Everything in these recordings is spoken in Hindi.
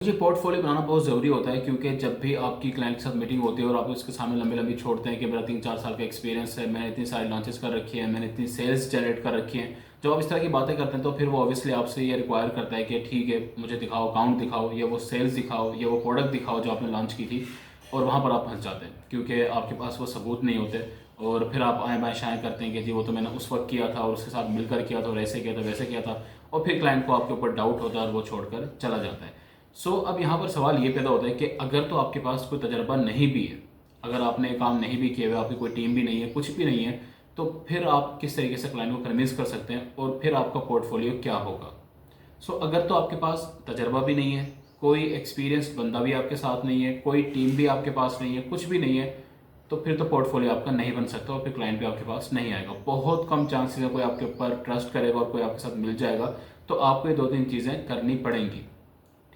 जी, पोर्टफोलियो बनाना बहुत ज़रूरी होता है क्योंकि जब भी आपकी क्लाइंट के साथ मीटिंग होती है और आप उसके सामने लंबी-लंबी छोड़ते हैं कि मेरा 3-4 साल का एक्सपीरियंस है, मैंने इतनी सारी लॉन्चेस कर रखी है, मैंने इतनी सेल्स जनरेट कर रखी हैं। जब आप इस तरह की बातें करते हैं तो फिर वो ऑब्वियसली आपसे ये रिक्वायर करता है कि ठीक है, मुझे दिखाओ, अकाउंट दिखाओ या वो सेल्स दिखाओ या वो प्रोडक्ट दिखाओ जो आपने लॉन्च की थी। और वहाँ पर आप फँस जाते हैं क्योंकि आपके पास वो सबूत नहीं होते और फिर आप आएँ-बाएँ शाएँ करते हैं कि जी वो तो मैंने उस वक़्त किया था और उसके साथ मिलकर किया था और ऐसे किया था, वैसे किया था, और फिर क्लाइंट को आपके ऊपर डाउट होता है और वो छोड़कर चला जाता है। अब यहाँ पर सवाल ये पैदा होता है कि अगर तो आपके पास कोई तजर्बा नहीं भी है, अगर आपने काम नहीं भी किया हुआ, आपकी कोई टीम भी नहीं है, कुछ भी नहीं है, तो फिर आप किस तरीके से क्लाइंट को कन्विंस कर सकते हैं और फिर आपका पोर्टफोलियो क्या होगा? अगर तो आपके पास तजर्बा भी नहीं है, कोई एक्सपीरियंस्ड बंदा भी आपके साथ नहीं है, कोई टीम भी आपके पास नहीं है, कुछ भी नहीं है, तो फिर तो पोर्टफोलियो आपका नहीं बन सकता और फिर क्लाइंट भी आपके पास नहीं आएगा। बहुत कम चांसेस है कोई आपके ऊपर ट्रस्ट करेगा और कोई आपके साथ मिल जाएगा, तो आपको ये 2-3 चीज़ें करनी पड़ेंगी।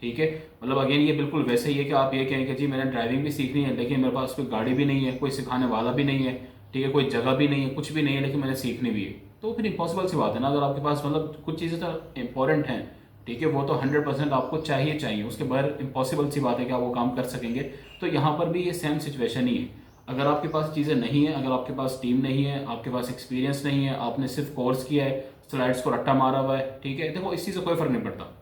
ठीक है, मतलब अगेन ये बिल्कुल वैसे ही है कि आप ये कहें कि जी मैंने ड्राइविंग भी सीखनी है लेकिन मेरे पास कोई गाड़ी भी नहीं है, कोई सिखाने वाला भी नहीं है, ठीक है, कोई जगह भी नहीं है, कुछ भी नहीं है, लेकिन मैंने सीखनी भी है, तो फिर इम्पॉसिबल सी बात है ना। अगर आपके पास मतलब कुछ चीज़ें तो इंपॉर्टेंट हैं, ठीक है, वो तो 100% आपको चाहिए चाहिए, उसके बगैर इम्पॉसिबल सी बात है कि आप वो काम कर सकेंगे। तो यहाँ पर भी ये सेम सिचुएशन ही है। अगर आपके पास चीज़ें नहीं है, अगर आपके पास टीम नहीं है, आपके पास एक्सपीरियंस नहीं है, आपने सिर्फ कोर्स किया है, स्लाइड्स को रट्टा मारा हुआ है, ठीक है, देखो इस चीज़ से कोई फर्क नहीं पड़ता।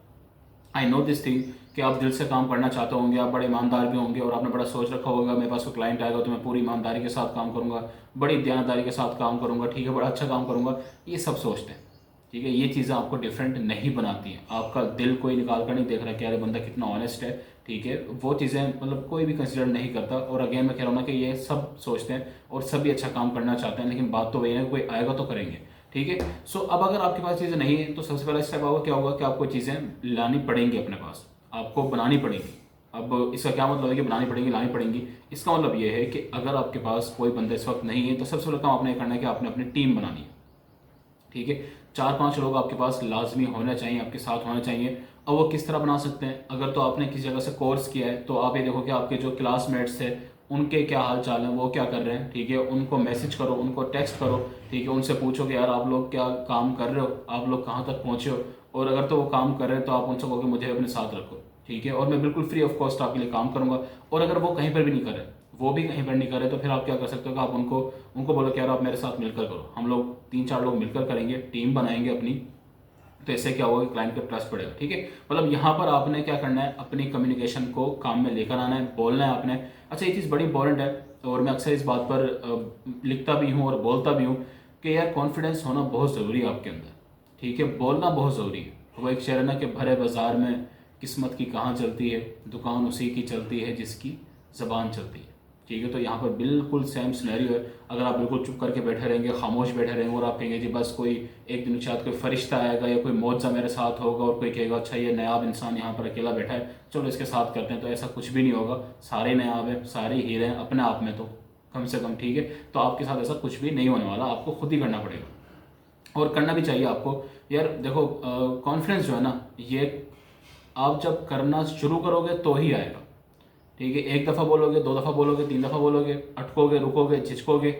आई नो दिस थिंग कि आप दिल से काम करना चाहते होंगे, आप बड़े ईमानदार भी होंगे और आपने बड़ा सोच रखा होगा मेरे पास कोई क्लाइंट आएगा तो मैं पूरी ईमानदारी के साथ काम करूंगा, बड़ी दयानतदारी के साथ काम करूंगा, ठीक है, बड़ा अच्छा काम करूंगा। ये सब सोचते हैं, ठीक है, ये चीज़ें आपको डिफरेंट नहीं बनाती हैं। आपका दिल कोई निकाल कर नहीं देख रहा कि यार बंदा कितना ऑनेस्ट है, ठीक है, वो चीज़ें मतलब कोई भी कंसिडर नहीं करता। और अगेन मैं कह रहा हूँ ना कि ये सब सोचते हैं और सभी अच्छा काम करना चाहते हैं, लेकिन बात तो वही है कोई आएगा तो करेंगे, ठीक है। अब अगर आपके पास चीज़ें नहीं है तो सबसे पहला स्टेप होगा क्या होगा कि आपको चीज़ें लानी पड़ेंगी अपने पास, आपको बनानी पड़ेगी। अब इसका क्या मतलब है कि बनानी पड़ेंगी, लानी पड़ेंगी? इसका मतलब ये है कि अगर आपके पास कोई बंदा इस वक्त नहीं है तो सबसे पहले काम आपने करना है कि आपने अपनी टीम बनानी है, ठीक है। 4-5 लोग आपके पास लाजमी होने चाहिए, आपके साथ होने चाहिए। अब वो किस तरह बना सकते हैं? अगर तो आपने किसी जगह से कोर्स किया है तो आप ये देखो कि आपके जो क्लासमेट्स है उनके क्या हाल चाल हैं, वो क्या कर रहे हैं, ठीक है, उनको मैसेज करो, उनको टेक्स्ट करो, ठीक है, उनसे पूछो कि यार आप लोग क्या काम कर रहे हो, आप लोग कहाँ तक पहुँचे हो। और अगर तो वो काम कर रहे हैं तो आप उनसे कहो कि मुझे अपने साथ रखो, ठीक है, और मैं बिल्कुल फ्री ऑफ कॉस्ट आपके लिए काम करूंगा। और अगर वो कहीं पर भी नहीं कर रहे, वो भी कहीं पर नहीं कर रहे, तो फिर आप क्या कर सकते हो कि आप उनको उनको बोलो कि यार आप मेरे साथ मिलकर करो, हम लोग 3-4 लोग मिलकर करेंगे, टीम बनाएंगे अपनी। तो इससे क्या होगा कि क्लाइंट का ट्रस्ट बढ़ेगा, ठीक है। मतलब यहाँ पर आपने क्या करना है, अपनी कम्युनिकेशन को काम में लेकर आना है, बोलना है आपने। अच्छा, ये चीज़ बड़ी इंपॉर्टेंट है और मैं अक्सर इस बात पर लिखता भी हूँ और बोलता भी हूँ कि यार कॉन्फिडेंस होना बहुत ज़रूरी है आपके अंदर, ठीक है, बोलना बहुत ज़रूरी है। वो एक शेर है ना कि भरे बाजार में किस्मत की कहाँ चलती है, दुकान उसी की चलती है जिसकी ज़बान चलती है, ठीक है। तो यहाँ पर बिल्कुल सेम सिनेरियो है। अगर आप बिल्कुल चुप करके बैठे रहेंगे, खामोश बैठे रहेंगे और आप कहेंगे जी बस कोई एक दिन शायद कोई फरिश्ता आएगा या कोई मौजज़ा मेरे साथ होगा और कोई कहेगा अच्छा ये नायाब इंसान यहाँ पर अकेला बैठा है, चलो इसके साथ करते हैं, तो ऐसा कुछ भी नहीं होगा। सारे नायाब हैं, सारे हीरे हैं अपने आप में, तो कम से कम, ठीक है। तो आपके साथ ऐसा कुछ भी नहीं होने वाला, आपको खुद ही करना पड़ेगा और करना भी चाहिए आपको। यार देखो, कॉन्फिडेंस जो है ना, ये आप जब करना शुरू करोगे तो ही आएगा, ठीक है। एक दफ़ा बोलोगे, 2 दफ़ा बोलोगे, 3 दफ़ा बोलोगे, अटकोगे, रुकोगे, झिझकोगे,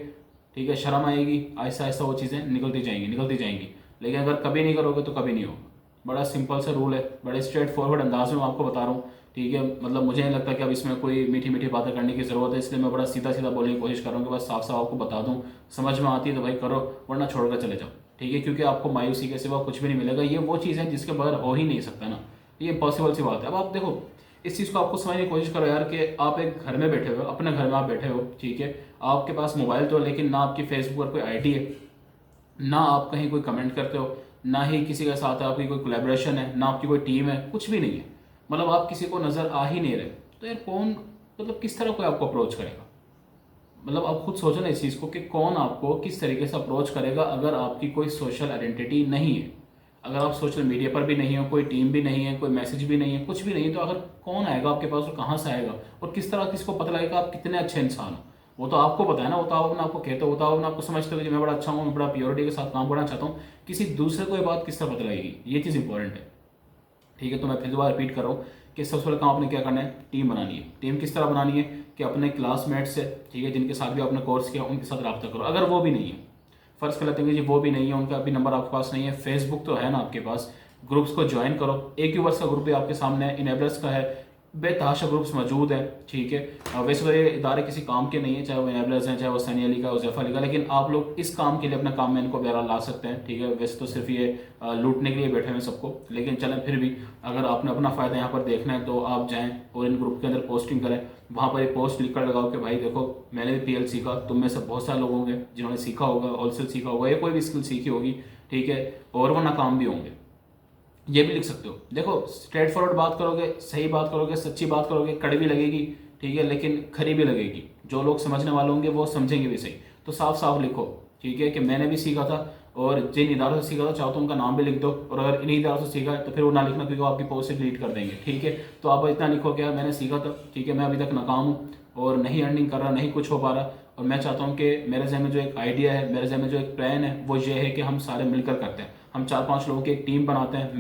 ठीक है, शर्म आएगी, आहिस्ता आहिस्ता वो चीज़ें निकलती जाएंगी, निकलती जाएंगी। लेकिन अगर कभी नहीं करोगे तो कभी नहीं होगा। बड़ा सिंपल सा रूल है, बड़े स्ट्रेट फॉरवर्ड अंदाज में मैं आपको बता रहा हूँ, ठीक है। मतलब मुझे नहीं लगता कि अब इसमें कोई मीठी मीठी बातें करने की ज़रूरत है, इसलिए मैं बड़ा सीधा सीधा बोलने की कोशिश कर रहा हूँ कि बस साफ साफ आपको बता दूँ। समझ में आती है तो भाई करो, वरना छोड़ कर चले जाओ, ठीक है, क्योंकि आपको मायूसी के सिवा कुछ भी नहीं मिलेगा। ये वो चीज़ है जिसके बगैर हो ही नहीं सकता ना, ये पॉसिबल सी बात है। अब आप देखो, इस चीज़ को आपको समझने की कोशिश करो यार कि आप एक घर में बैठे हो, अपने घर में आप बैठे हो, ठीक है, आपके पास मोबाइल तो है लेकिन ना आपकी फेसबुक पर कोई आईडी है, ना आप कहीं कोई कमेंट करते हो, ना ही किसी के साथ आपकी कोई कोलैबोरेशन है, ना आपकी कोई टीम है, कुछ भी नहीं है। मतलब आप किसी को नज़र आ ही नहीं रहे, तो यार कौन, मतलब किस तरह कोई आपको अप्रोच करेगा? मतलब आप खुद सोचो ना इस चीज़ को कि कौन आपको किस तरीके से अप्रोच करेगा अगर आपकी कोई सोशल आइडेंटिटी नहीं है, अगर आप सोशल मीडिया पर भी नहीं हो, कोई टीम भी नहीं है, कोई मैसेज भी नहीं है, कुछ भी नहीं है, तो अगर कौन आएगा आपके पास और कहाँ से आएगा और किस तरह किसको पता लगेगा आप कितने अच्छे इंसान हो? वो तो आपको पता है ना, वो तो आप अपने आपको कहते हो, वो तो आप अपने आपको समझते हो कि मैं बड़ा अच्छा हूँ, मैं बड़ा प्योरिटी के साथ काम करना चाहता हूँ। किसी दूसरे को ये बात किस तरह पता लगेगी? ये चीज़ इंपॉर्टेंट है, ठीक है। तो मैं फिर दोबारा रिपीट कर रहा हूँ कि सबसे पहले काम आपने क्या करना है, टीम बनानी है। टीम किस तरह बनानी है कि अपने क्लासमेट्स से, ठीक है, जिनके साथ भी आपने कोर्स किया उनके साथ रब्ता करो। अगर वो भी नहीं है, फर्ज कर लेते हैं कि जी वो भी नहीं है, उनका अभी नंबर आपके पास नहीं है, फेसबुक तो है ना आपके पास, ग्रुप्स को ज्वाइन करो। एक यूवर्स का ग्रुप भी आपके सामने है, इनेबलर्स का है, बेतहाशा ग्रुप्स मौजूद हैं, ठीक है। वैसे तो ये इदारे किसी काम के नहीं है, चाहे वो एनेबलर्स हैं, चाहे वो सनी अली का, उज़ैफ़ा अली का, लेकिन आप लोग इस काम के लिए अपना काम में इनको बहरहाल ला सकते हैं, ठीक है। वैसे तो सिर्फ ये लूटने के लिए बैठे हुए हैं सबको, लेकिन चलें फिर भी अगर आपने अपना फ़ायदा यहाँ पर देखना है तो आप जाएँ और इन ग्रुप के अंदर पोस्टिंग करें। वहाँ पर एक पोस्ट लिख कर लगाओ कि भाई देखो मैंने भी PL सीखा, तुम में से बहुत सारे लोग होंगे जिन्होंने सीखा होगा, होलसेल सीखा होगा या कोई भी स्किल सीखी होगी, ठीक है, और वो नाकाम भी होंगे। ये भी लिख सकते हो। देखो स्ट्रेट फॉरवर्ड बात करोगे, सही बात करोगे, सच्ची बात करोगे, कड़वी लगेगी, ठीक है, लेकिन खरी भी लगेगी। जो लोग समझने वाले होंगे वो समझेंगे भी सही। तो साफ साफ लिखो, ठीक है, कि मैंने भी सीखा था और जिन इदारों से सीखा था चाहो तो उनका नाम भी लिख दो, और अगर इन्हीं इदारों से सीखा है तो फिर वो ना लिखना क्योंकि वो आपकी पोस्ट से डिलीट कर देंगे, ठीक है। तो आप इतना लिखो क्या मैंने सीखा था, ठीक है, मैं अभी तक नाकाम हूँ और नहीं अर्निंग कर रहा, नहीं कुछ हो पा रहा, और मैं चाहता हूँ कि मेरे जहन में जो एक आइडिया है, मेरे जहन में जो एक प्लान है वो ये है कि हम सारे मिलकर करते हैं। हम 4-5 लोगों की एक टीम बनाते हैं,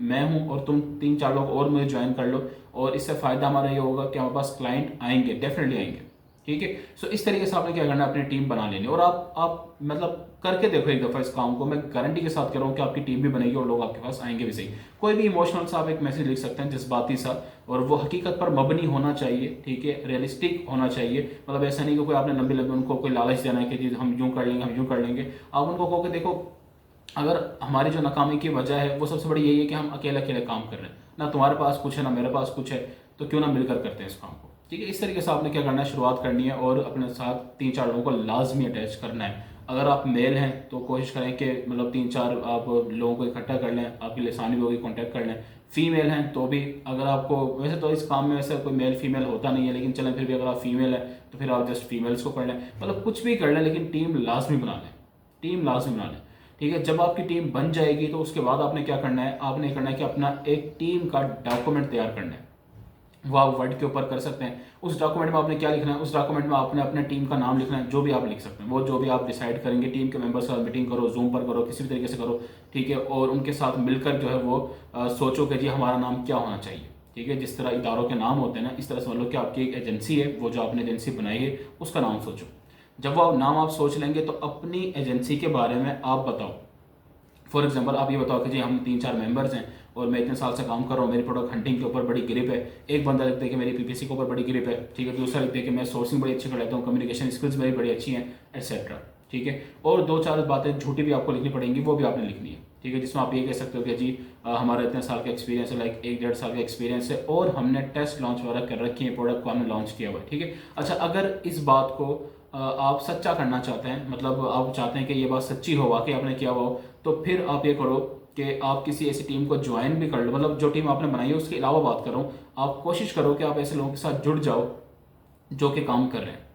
मैं हूँ और तुम 3-4 लोग और मुझे ज्वाइन कर लो, और इससे फ़ायदा हमारा ये होगा कि हमारे पास क्लाइंट आएंगे, डेफिनेटली आएंगे, ठीक है। सो इस तरीके से आपने क्या करना है, अपनी टीम बना लेनी, और आप मतलब करके देखो एक दफ़ा इस काम को। मैं गारंटी के साथ कह रहा हूँ कि आपकी टीम भी बनेगी और लोग आपके पास आएंगे भी सही। कोई भी इमोशनल सा आप एक मैसेज लिख सकते हैं, जज्बाती सा, और वो हकीकत पर मबनी होना चाहिए, ठीक है, रियलिस्टिक होना चाहिए। मतलब ऐसा नहीं कि कोई आपने लंबी लंबी उनको कोई लालच देना है कि जी हम यूँ कर लेंगे, हम यूँ कर लेंगे। आप उनको कहो कि देखो अगर हमारी जो नाकामी की वजह है वो सबसे बड़ी यही है कि हम अकेले अकेले काम कर रहे हैं, ना तुम्हारे पास कुछ है ना मेरे पास कुछ है, तो क्यों ना मिलकर करते हैं इस काम को, ठीक है। इस तरीके से आपने क्या करना है, शुरुआत करनी है और अपने साथ 3-4 लोगों को लाजमी अटैच करना है। अगर आप मेल हैं तो कोशिश करें कि मतलब 3-4 आप लोगों को इकट्ठा कर लें, आपकी लिसानी भी होगी, कॉन्टैक्ट कर लें। फीमेल हैं तो भी अगर आपको, वैसे तो इस काम में वैसे कोई मेल फीमेल होता नहीं है, लेकिन चलें फिर भी अगर आप फीमेल हैं तो फिर आप जस्ट फीमेल्स को कर लें, मतलब कुछ भी कर लें, लेकिन टीम लाजमी बना लें, टीम लाजमी बना लें, ठीक है। जब आपकी टीम बन जाएगी तो उसके बाद आपने क्या करना है, आपने करना है कि अपना एक टीम का डॉक्यूमेंट तैयार करना है। वो आप वर्ड के ऊपर कर सकते हैं। उस डॉक्यूमेंट में आपने क्या लिखना है, उस डॉक्यूमेंट में आपने अपने टीम का नाम लिखना है, जो भी आप लिख सकते हैं, वो जो भी आप डिसाइड करेंगे। टीम के मेंबर्स के साथ मीटिंग करो, जूम पर करो, किसी भी तरीके से करो, ठीक है, और उनके साथ मिलकर जो है वो सोचो कि जी हमारा नाम क्या होना चाहिए, ठीक है। जिस तरह इदारों के नाम होते हैं ना, इस तरह समझ लो कि आपकी एक एजेंसी है, वो जो आपने एजेंसी बनाई है उसका नाम सोचो। जब वो नाम आप सोच लेंगे तो अपनी एजेंसी के बारे में आप बताओ। फॉर एग्जाम्पल आप ये बताओ कि जी हम 3-4 मेंबर्स हैं और मैं इतने साल से काम कर रहा हूँ, मेरी प्रोडक्ट हंटिंग के ऊपर बड़ी ग्रिप है। एक बंदा लिख दे कि मेरी PPC के ऊपर बड़ी ग्रिप है, ठीक है। दूसरा लिख दे कि मैं सोर्सिंग बड़ी अच्छी कर लेता हूँ, कम्युनिकेशन स्किल्स मेरी बड़ी अच्छी हैं, एटसेट्रा, ठीक है। और 2-4 बातें झूठी भी आपको लिखनी पड़ेंगी, वो भी आपने लिखनी है, ठीक है, जिसमें आप ये कह सकते हो कि जी हमारा इतने साल का एक्सपीरियंस है, लाइक 1-1.5 साल का एक्सपीरियंस है, और हमने टेस्ट लॉन्च वगैरह कर रखी है, प्रोडक्ट को हमने लॉन्च किया हुआ है, ठीक है। अच्छा, अगर इस बात को आप सच्चा करना चाहते हैं, मतलब आप चाहते हैं कि ये बात सच्ची हो, वाकई आपने किया हुआ हो, तो फिर आप ये करो कि आप किसी ऐसी टीम को ज्वाइन भी कर लो। मतलब जो टीम आपने बनाई है उसके अलावा बात कर रहा हूँ, आप कोशिश करो कि आप ऐसे लोगों के साथ जुड़ जाओ जो कि काम कर रहे हैं,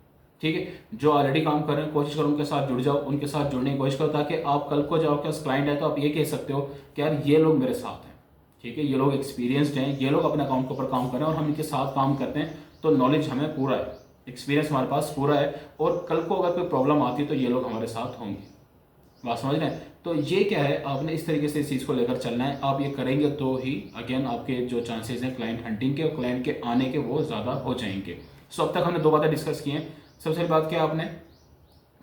ठीक है, जो ऑलरेडी काम कर रहे हैं, कोशिश करो उनके साथ जुड़ जाओ, उनके साथ जुड़ने की कोशिश करो, ताकि आप कल को जब आपके पास क्लाइंट है तो आप ये कह सकते हो कि यार ये लोग मेरे साथ हैं, ठीक है, ये लोग एक्सपीरियंसड हैं, ये लोग अपने अकाउंट के ऊपर काम कर रहे हैं और हम इनके साथ काम करते हैं, तो नॉलेज हमें पूरा है, एक्सपीरियंस हमारे पास पूरा है, और कल को अगर कोई प्रॉब्लम आती है तो ये लोग हमारे साथ होंगे। बात समझ रहे हैं? तो ये क्या है, आपने इस तरीके से इस चीज़ को लेकर चलना है। आप ये करेंगे तो ही अगेन आपके जो चांसेस हैं क्लाइंट हंटिंग के और क्लाइंट के आने के वो ज़्यादा हो जाएंगे। सो अब तक हमने 2 बातें डिस्कस की हैं। सबसे पहली बात क्या आपने,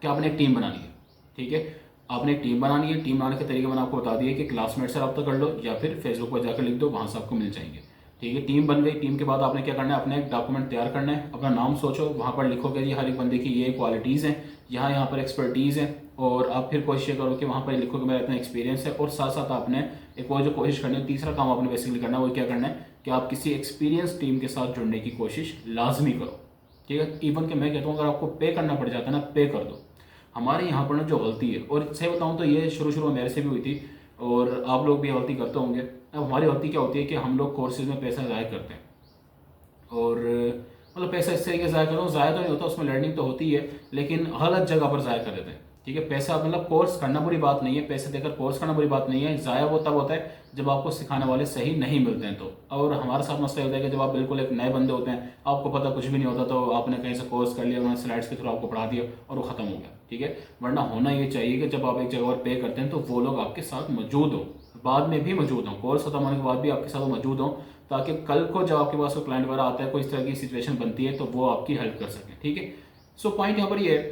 क्या आपने एक टीम बनानी है, ठीक है, आपने एक टीम बनानी है। टीम बनाने के तरीके मैंने आपको बता दिए कि क्लासमेट से रब्ता कर लो या फिर फेसबुक पर जाकर लिख दो, वहाँ से आपको मिल जाएंगे, ठीक है। टीम बन गई, टीम के बाद आपने क्या करना है, अपना एक डॉक्यूमेंट तैयार करना है, अपना नाम सोचो, वहाँ पर लिखो कि जी हर एक बंदे की ये क्वालिटीज़ हैं, यहाँ पर एक्सपर्टीज़ हैं, और आप फिर कोशिश करो कि वहाँ पर लिखो कि मेरा इतना एक्सपीरियंस है, और साथ साथ आपने एक और जो कोशिश करनी है, तीसरा काम आपने बेसिकली करना है, वो क्या करना है कि आप किसी एक्सपीरियंस टीम के साथ जुड़ने की कोशिश लाजमी करो, ठीक है। इवन कि मैं कहता हूँ अगर आपको पे करना पड़ जाता है ना, पे कर दो। हमारे यहाँ पर ना जो गलती है, और सही बताऊँ तो ये शुरू में मेरे से भी हुई थी, और आप लोग भी गलती करते होंगे। अब हमारी गलती क्या होती है कि हम लोग कोर्सेज में पैसा ज़ाया करते हैं, और मतलब पैसा इस तरीके से ज़ाया करो, ज़ाया तो नहीं होता, उसमें लर्निंग तो होती है, लेकिन गलत जगह पर ज़ाया कर देते हैं, ठीक है। पैसा मतलब कोर्स करना बुरी बात नहीं है, पैसे देकर कोर्स करना बुरी बात नहीं है, ज़ाया वो तब होता है जब आपको सिखाने वाले सही नहीं मिलते हैं तो। और हमारे साथ मसला होता है कि जब आप बिल्कुल एक नए बंदे होते हैं, आपको पता कुछ भी नहीं होता, तो आपने कहीं से कोर्स कर लिया, उन्होंने स्लाइड्स के थ्रू आपको पढ़ा दिया और वो ख़त्म हो गया, ठीक है। वरना होना ये चाहिए कि जब आप एक जगह पर पे करते हैं तो वो लोग आपके साथ मौजूद हो, बाद में भी मौजूद हों, कोर्स खत्म होने के बाद भी आपके साथ वो मौजूद हों, ताकि कल को जब आपके पास कोई क्लाइंट वगैरह आता है, कोई इस तरह की सिचुएशन बनती है, तो वो आपकी हेल्प कर सकें, ठीक है। सो पॉइंट यहाँ पर ये है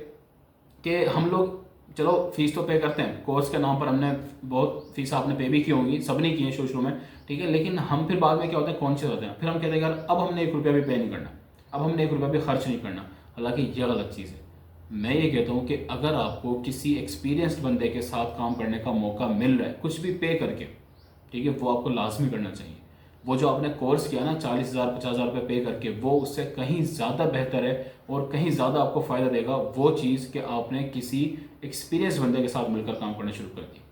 कि हम लोग चलो फीस तो पे करते हैं, कोर्स के नाम पर हमने बहुत फीस आपने पे भी की होंगी, सब नहीं की है शुरू शुरू में, ठीक है, लेकिन हम फिर बाद में क्या होता है कॉन्शियस होते हैं, फिर हम कहते हैं यार अब हमने 1 रुपया भी पे नहीं करना, अब हमने 1 रुपया भी खर्च नहीं करना। हालांकि यह गलत चीज़ है। मैं ये कहता हूँ कि अगर आपको किसी एक्सपीरियंस्ड बंदे के साथ काम करने का मौका मिल रहा है कुछ भी पे करके, ठीक है, वो आपको लाजमी करना चाहिए। वो जो आपने कोर्स किया ना 40,000 50,000 रुपये पे करके, वो उससे कहीं ज़्यादा बेहतर है और कहीं ज़्यादा आपको फ़ायदा देगा वो चीज़ कि आपने किसी एक्सपीरियंस बंदे के साथ मिलकर काम करना शुरू कर दिया,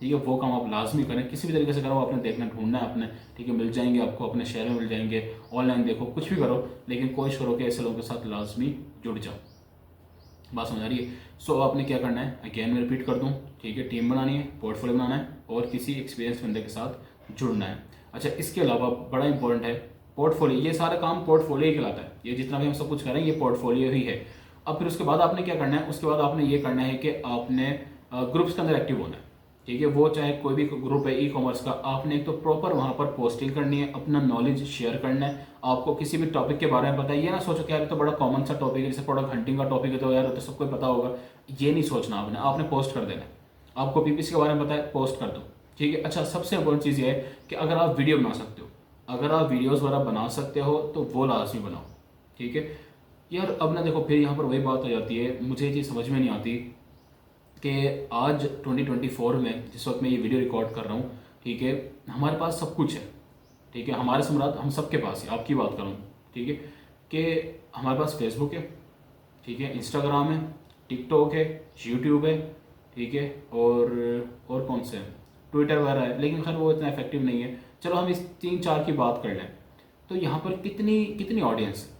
ठीक है। वो काम आप लाजमी करें, किसी भी तरीके से करो, आपने देखना ढूंढना है अपने, ठीक है, मिल जाएंगे आपको, अपने शहर में मिल जाएंगे, ऑनलाइन देखो, कुछ भी करो, लेकिन कोशिश करो कि ऐसे लोगों के साथ लाजमी जुड़ जाओ। बात समझ आ रही है? सो आपने क्या करना है, अगेन मैं रिपीट कर दूं, ठीक है, टीम बनानी है, पोर्टफोलियो बनाना है और किसी एक्सपीरियंस बंदे के साथ जुड़ना है। अच्छा, इसके अलावा बड़ा इंपॉर्टेंट है पोर्टफोलियो, ये सारा काम पोर्टफोलियो ही कहलाता है, ये जितना भी हम सब कुछ करें ये पोर्टफोलियो ही है। अब फिर उसके बाद आपने क्या करना है, उसके बाद आपने ये करना है कि आपने ग्रुप्स के अंदर एक्टिव होना है, ठीक है, वो चाहे कोई भी ग्रुप है ई कॉमर्स का, आपने एक तो प्रॉपर वहाँ पर पोस्टिंग करनी है, अपना नॉलेज शेयर करना है। आपको किसी भी टॉपिक के बारे में पता है, ये ना सोचो कि यार ये तो बड़ा कॉमन सा टॉपिक है, जैसे प्रोडक्ट हंटिंग का टॉपिक है तो यार तो सबको पता होगा, ये नहीं सोचना आपने, आपने पोस्ट कर देना है। आपको पीपीसी के बारे में पता है, पोस्ट कर दो, ठीक है। अच्छा, सबसे इंपॉर्टेंट चीज़ ये है कि अगर आप वीडियो बना सकते हो, अगर आप वीडियोज़ वगैरह बना सकते हो तो वो लाजमी बनाओ, ठीक है। यार अब ना देखो फिर यहाँ पर वही बात आ जाती है, मुझे ये चीज़ समझ में नहीं आती कि आज 2024 में जिस वक्त मैं ये वीडियो रिकॉर्ड कर रहा हूँ, ठीक है, हमारे पास सब कुछ है, ठीक है, हमारे सम्राट हम सबके पास है, आपकी बात करूँ, ठीक है, कि हमारे पास फेसबुक है, ठीक है, इंस्टाग्राम है, टिकटॉक है, यूट्यूब है, ठीक है, और कौन से हैं, ट्विटर वगैरह है, लेकिन खैर वो इतना इफेक्टिव नहीं है। चलो हम इस 3 4 की बात कर लें, तो यहाँ पर कितनी कितनी ऑडियंस है,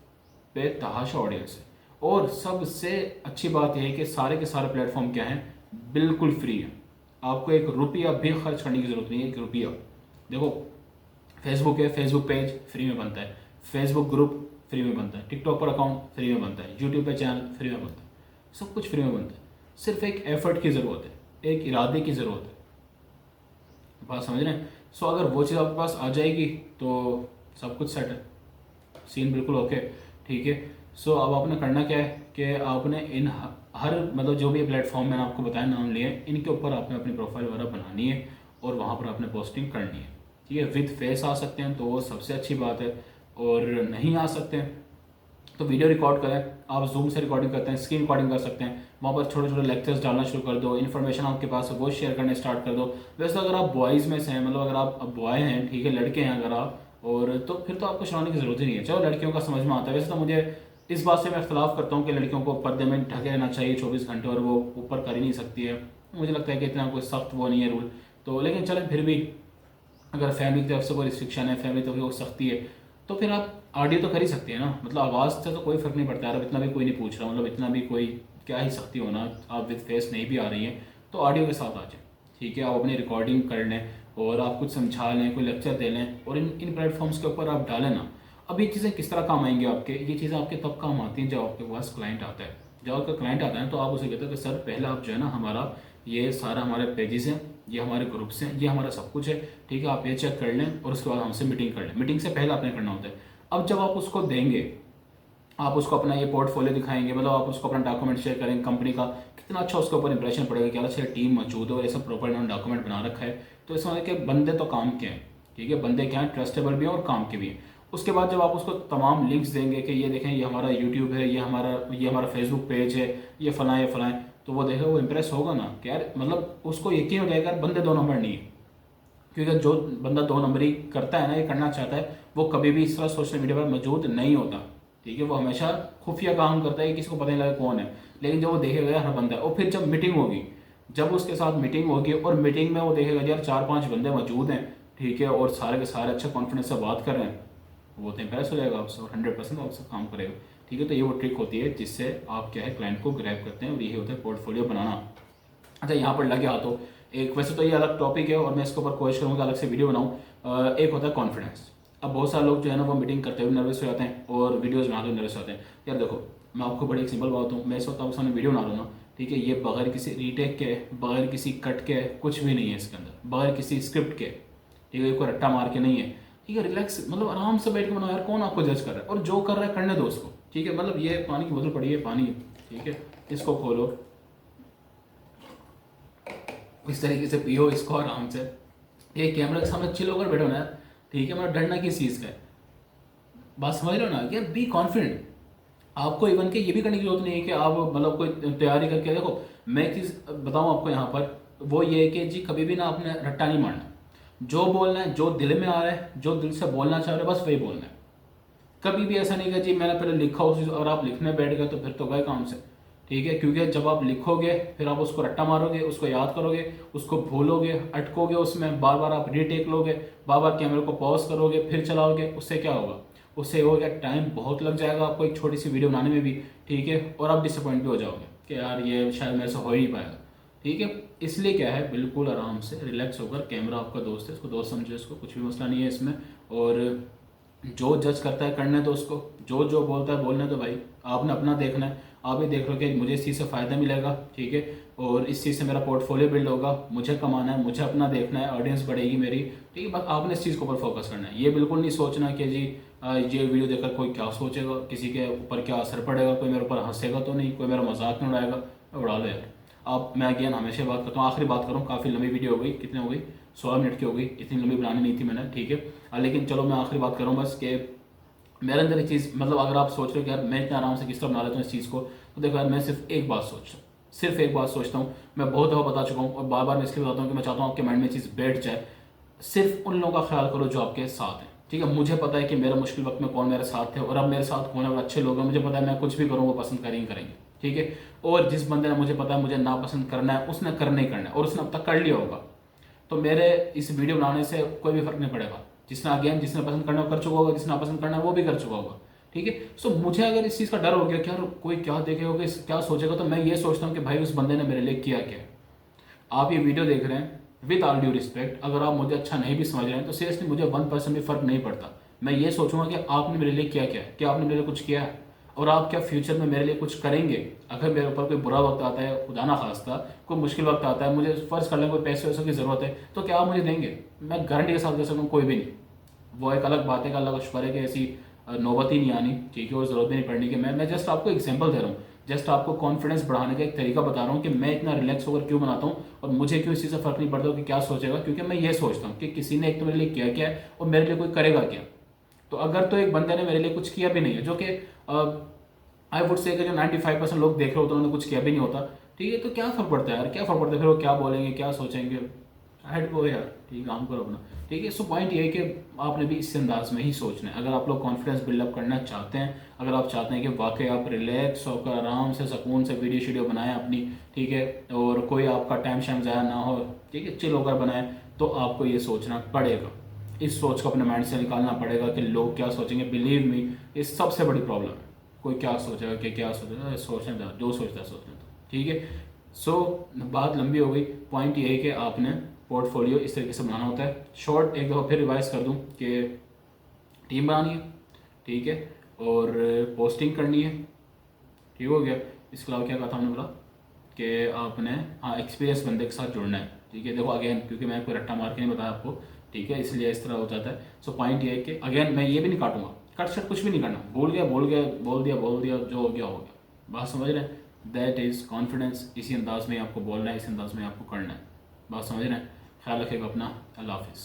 बेतहाशा ऑडियंस है। और सबसे अच्छी बात यह है कि सारे के सारे प्लेटफॉर्म क्या हैं, बिल्कुल फ्री है, आपको 1 रुपया भी खर्च करने की ज़रूरत नहीं है, 1 रुपया। देखो फेसबुक है, फेसबुक पेज फ्री में बनता है, फेसबुक ग्रुप फ्री में बनता है, टिकटॉक पर अकाउंट फ्री में बनता है, यूट्यूब पे चैनल फ्री में बनता है, सब कुछ फ्री में बनता है। सिर्फ एक एफर्ट की ज़रूरत है, एक इरादे की ज़रूरत है। बात समझ रहे हैं? सो अगर वो चीज़ आपके पास आ जाएगी तो सब कुछ सेट है, सीन बिल्कुल ओके, ठीक है। सो अब आपने करना क्या है कि आपने इन हर मतलब जो भी प्लेटफॉर्म मैंने आपको बताया नाम लिए, इनके ऊपर आपने अपनी प्रोफाइल वगैरह बनानी है और वहाँ पर आपने पोस्टिंग करनी है, ठीक है। विद फेस आ सकते हैं तो वो सबसे अच्छी बात है, और नहीं आ सकते हैं तो वीडियो रिकॉर्ड करें, आप जूम से रिकॉर्डिंग करते हैं, स्क्रीन रिकॉर्डिंग कर सकते हैं, वहाँ पर छोटे छोटे लेक्चर्स डालना शुरू कर दो, इन्फॉर्मेशन आपके पास है वो शेयर करने स्टार्ट कर दो। वैसे अगर आप बॉयज़ में से हैं, मतलब अगर आप बॉय हैं, ठीक है, लड़के हैं अगर आप, और तो फिर तो आपको शर्माने की ज़रूरत ही नहीं है। चलो लड़कियों का समझ में आता है, वैसे तो मुझे इस बात से मैं इख्तलाफ करता हूँ कि लड़कियों को पर्दे में ढके रहना चाहिए 24 घंटे और वो ऊपर कर ही नहीं सकती है। मुझे लगता है कि इतना कोई सख्त वो नहीं है रूल, तो लेकिन चलें फिर भी अगर फैमिली की तरफ से कोई रिस्ट्रिक्शन है, फैमिली की तरफ से कोई सख्ती है, तो फिर आप ऑडियो तो कर ही सकते हैं ना, मतलब आवाज़ से तो कोई फ़र्क नहीं पड़ता यार, अब इतना भी कोई नहीं पूछ रहा, मतलब इतना भी कोई क्या ही सख्ती होना, आप विद फेस नहीं भी आ रही हैं तो ऑडियो के साथ आ जाए, ठीक है। आप अपनी रिकॉर्डिंग कर लें और आप कुछ समझा लें, कोई लेक्चर दे लें और इन प्लेटफॉर्म्स के ऊपर आप डालें ना। अब ये चीज़ें किस तरह काम आएंगी आपके, ये चीज़ें आपके तब काम आती हैं जब आपके पास क्लाइंट आता है। जब आपका क्लाइंट आता है तो आप उसे कहते हो कि सर पहले आप जो है ना हमारा ये सारा हमारे पेजेस हैं, ये हमारे ग्रुप्स हैं, ये हमारा सब कुछ है, ठीक है, आप ये चेक कर लें और उसके बाद हमसे मीटिंग कर लें। मीटिंग से पहले आपने करना होता है। अब जब आप उसको देंगे, आप उसको अपना ये पोर्टफोलियो दिखाएंगे, मतलब आप उसको अपना डॉक्यूमेंट शेयर करेंगे, कंपनी का कितना अच्छा उसके ऊपर इंप्रेशन पड़ेगा कि अच्छा टीम मौजूद है और ये सब प्रॉपर इन्होंने डॉक्यूमेंट बना रखा है, तो इसमें मतलब कि बंदे तो काम के हैं, ठीक है, बंदे क्या हैं, ट्रस्टेबल भी हैं और काम के भी हैं। उसके बाद जब आप उसको तमाम लिंक्स देंगे कि ये देखें ये हमारा यूट्यूब है, ये हमारा फेसबुक पेज है, ये फलाएँ, तो वो देखेगा, वो इंप्रेस होगा ना कि यार, मतलब उसको यकीन हो जाएगा बंदे 2 नंबर नहीं है। क्योंकि जो बंदा 2 नंबरी करता है ना, ये करना चाहता है, वो कभी भी इस तरह सोशल मीडिया पर मौजूद नहीं होता, ठीक है, वो हमेशा खुफिया काम करता है, किसी को पता नहीं लगा कौन है, लेकिन जब वो देखेगा हर बंदा है, और फिर जब मीटिंग होगी, जब उसके साथ मीटिंग होगी और मीटिंग में वो देखेगा यार 4 5 बंदे मौजूद हैं, ठीक है, और सारे के सारे अच्छा कॉन्फिडेंस से बात कर रहे हैं, वो तो इंप्रेस हो जाएगा आपसे और 100% आपसे काम करेगा, ठीक है। तो ये वो ट्रिक होती है जिससे आप क्या है क्लाइंट को ग्रैब करते हैं और यही होता है पोर्टफोलियो बनाना। अच्छा, यहाँ पर लगे हाथों एक, वैसे तो ये अलग टॉपिक है और मैं इसके ऊपर कोशिश करूँगा अलग से वीडियो बनाऊँ। एक होता है कॉन्फिडेंस। अब बहुत सारे लोग जो है ना वो मीटिंग करते हुए नर्वस हो जाते हैं और वीडियोज़ बनाते हुए नर्वस हो जाते हैं। यार देखो, मैं आपको बड़ी एक सिंपल बात हूँ, मैं इस वक्त आपके सामने वीडियो बना रहा हूँ ना, ठीक है, ये बगैर किसी रीटेक के, बगैर किसी कट के, कुछ भी नहीं है इसके अंदर, बगैर किसी स्क्रिप्ट के, ठीक है, कोई रट्टा मार के नहीं है, ठीक है, रिलैक्स, मतलब आराम से बैठ के बनाओ यार, कौन आपको जज कर रहा है, और जो कर रहा है करने दो उसको, ठीक है। मतलब ये पानी की बोतल पड़ी है, पानी, ठीक है, इसको खोलो, इस तरीके से पियो इसको आराम से, ये कैमरा के सामने चिल होकर बैठो ना यार, ठीक है, मतलब डरना किस चीज़ का है, बात समझ रहे हो ना यार, बी कॉन्फिडेंट। आपको इवन के ये भी करने की जरूरत नहीं है कि आप मतलब कोई तैयारी करके, देखो मैं एक चीज़ बताऊँ आपको यहाँ पर, वो ये है कि जी कभी भी ना आपने रट्टा नहीं मारना, जो बोलना है, जो दिल में आ रहा है, जो दिल से बोलना चाह रहे हो बस वही बोलना है। कभी भी ऐसा नहीं कि जी मैंने पहले लिखा उस चीज़ और आप लिखने बैठ गए तो फिर तो गए काम से, ठीक है, क्योंकि जब आप लिखोगे फिर आप उसको रट्टा मारोगे, उसको याद करोगे, उसको भूलोगे, अटकोगे उसमें, बार बार आप रीटेक लोगे, बार बार कैमरे को पॉज करोगे फिर चलाओगे, उससे क्या होगा, उससे हो गया टाइम बहुत लग जाएगा आपको एक छोटी सी वीडियो बनाने में भी, ठीक है, और आप डिसअपॉइंट भी हो जाओगे कि यार ये शायद मेरे से हो ही नहीं पाएगा, ठीक है। इसलिए क्या है, बिल्कुल आराम से रिलैक्स होकर, कैमरा आपका दोस्त है, इसको दोस्त समझो, इसको कुछ भी मसला नहीं है इसमें, और जो जज करता है करने दो उसको, जो जो बोलता है बोलने दो भाई, आपने अपना देखना है, आप ही देख लो कि मुझे इस चीज़ से फ़ायदा मिलेगा, ठीक है, और इस चीज़ से मेरा पोर्टफोलियो बिल्ड होगा, मुझे कमाना है, मुझे अपना देखना है, ऑडियंस बढ़ेगी मेरी, ठीक है, बस आपने इस चीज़ के ऊपर फोकस करना है। ये बिल्कुल नहीं सोचना कि जी ये वीडियो देखकर कोई क्या सोचेगा, किसी के ऊपर क्या असर पड़ेगा, कोई मेरे ऊपर हंसेगा तो नहीं, कोई मेरा मजाक नहीं उड़ाएगा, उड़ा लो यार। आप, मैं अगेन हमेशा बात करता हूँ, आखिरी बात करूँ, काफ़ी लंबी वीडियो हो गई, कितनी हो गई, 16 मिनट की हो गई, इतनी लंबी बनानी नहीं थी मैंने, ठीक है, लेकिन चलो मैं आखिरी बात करूँ बस कि मेरे अंदर एक चीज़, मतलब अगर आप सोच रहे हो कि यार मैं इतना आराम से किस तरह बना लेता हूँ इस चीज़ को, तो देखो यार मैं सिर्फ एक बात सोचता हूँ, सिर्फ एक बात सोचता हूँ, मैं बहुत दफ़ा बता चुका हूँ और बार बार मैं इसलिए बताता हूँ कि मैं चाहता हूँ आपके माइंड में चीज़ बैठ जाए, सिर्फ उन लोगों का ख्याल करो जो आपके साथ हैं, ठीक है, मुझे पता है कि मेरे मुश्किल वक्त में कौन मेरे साथ है, और अब मेरे साथ कौन है, वो अच्छे लोग हैं, मुझे पता है मैं कुछ भी करूँ वो पसंद करेंगे करेंगे, ठीक है, और जिस बंदे ने मुझे पता है मुझे नापसंद करना है उसने करना ही करना है, और उसने अब तक कर लिया होगा, तो मेरे इस वीडियो बनाने से कोई भी फर्क नहीं पड़ेगा, जिसने अगेन जिसने पसंद करना वो कर चुका होगा, जिसने नापसंद करना है वो भी कर चुका होगा, ठीक है। सो मुझे अगर इस चीज़ का डर हो गया कि यार कोई क्या देखेगा, क्या सोचेगा, तो मैं ये सोचता हूँ कि भाई उस बंदे ने मेरे लिए किया क्या है। आप ये वीडियो देख रहे हैं, विद ऑल ड्यू रिस्पेक्ट, अगर आप मुझे अच्छा नहीं भी समझ रहे हैं तो सीरियसली मुझे 1% भी फर्क नहीं पड़ता, मैं ये सोचूंगा कि आपने मेरे लिए क्या किया है, क्या आपने मेरे लिए कुछ किया है, और आप क्या फ्यूचर में मेरे लिए कुछ करेंगे। अगर मेरे ऊपर कोई बुरा वक्त आता है, खुदा ना खास्ता कोई मुश्किल वक्त आता है, मुझे फर्ज कर लें कोई पैसे वैसे की ज़रूरत है, तो क्या आप मुझे देंगे, मैं गारंटी के साथ कह सकता हूँ कोई भी नहीं। वो एक अलग बात है कि अल्लाह का शुक्र है कि ऐसी नौबत ही नहीं आनी, ठीक है, और ज़रूरत भी नहीं पड़नी कि मैं जस्ट आपको एग्जांपल दे रहा हूँ, जस्ट आपको कॉन्फिडेंस बढ़ाने का एक तरीका बता रहा हूँ कि मैं इतना रिलैक्स होकर क्यों बनाता हूँ, और मुझे क्यों इस चीज़ से फ़र्क नहीं पड़ता कि क्या सोचेगा, क्योंकि मैं ये सोचता हूँ कि किसी ने एक तो मेरे लिए किया क्या है और मेरे लिए कोई करेगा क्या। तो अगर तो एक बंदे ने मेरे लिए कुछ किया भी नहीं है, जो कि आई वुड से जो 95% लोग देख रहे होते हैं उन्होंने कुछ किया भी नहीं होता, ठीक है, तो क्या फ़र्क पड़ता है यार, क्या फ़र्क पड़ता है, फिर वो क्या बोलेंगे क्या सोचेंगे, हेड को यार, ठीक है, काम करो अपना, ठीक है। सो पॉइंट ये है कि आपने भी इस अंदाज में ही सोचना है, अगर आप लोग कॉन्फिडेंस बिल्डअप करना चाहते हैं, अगर आप चाहते हैं कि वाकई आप रिलैक्स होकर आराम से सुकून से वीडियो शीडियो बनाएं अपनी, ठीक है, और कोई आपका टाइम शाइम ज़ाया ना हो, ठीक है, चिल होकर बनाएं, तो आपको ये सोचना पड़ेगा, इस सोच को अपने माइंड से निकालना पड़ेगा कि लोग क्या सोचेंगे। बिलीव मी, ये सबसे बड़ी प्रॉब्लम है, कोई क्या सोचेगा कि क्या सोचेगा, सोचने दो, जो सोचता है सोचने दो, ठीक है। सो बात लंबी हो गई, पॉइंट ये है कि आपने पोर्टफोलियो इस तरीके से बनाना होता है। शॉर्ट एक दफ़ा फिर रिवाइज कर दूं कि टीम बनानी है, ठीक है, और पोस्टिंग करनी है, ठीक हो गया। इसके अलावा क्या कहा था हमने, बोला कि आपने, हाँ, एक्सपीरियंस बंदे के साथ जुड़ना है, ठीक है। देखो अगेन, क्योंकि मैं कोई रट्टा मार के नहीं बताया आपको, ठीक है, इसलिए इस तरह हो जाता है। सो पॉइंट ये है कि अगेन मैं ये भी नहीं काटूंगा, कट शट कुछ भी नहीं करना, बोल गया बोल गया, बोल दिया, जो हो गया हो गया, बात समझ रहे हैं। दैट इज़ कॉन्फिडेंस, इसी अंदाज में आपको बोलना है, इसी अंदाज में आपको करना है, बात समझ रहे हैं। ख्याल रखिएगा अपना, अल्लाह हाफिज़।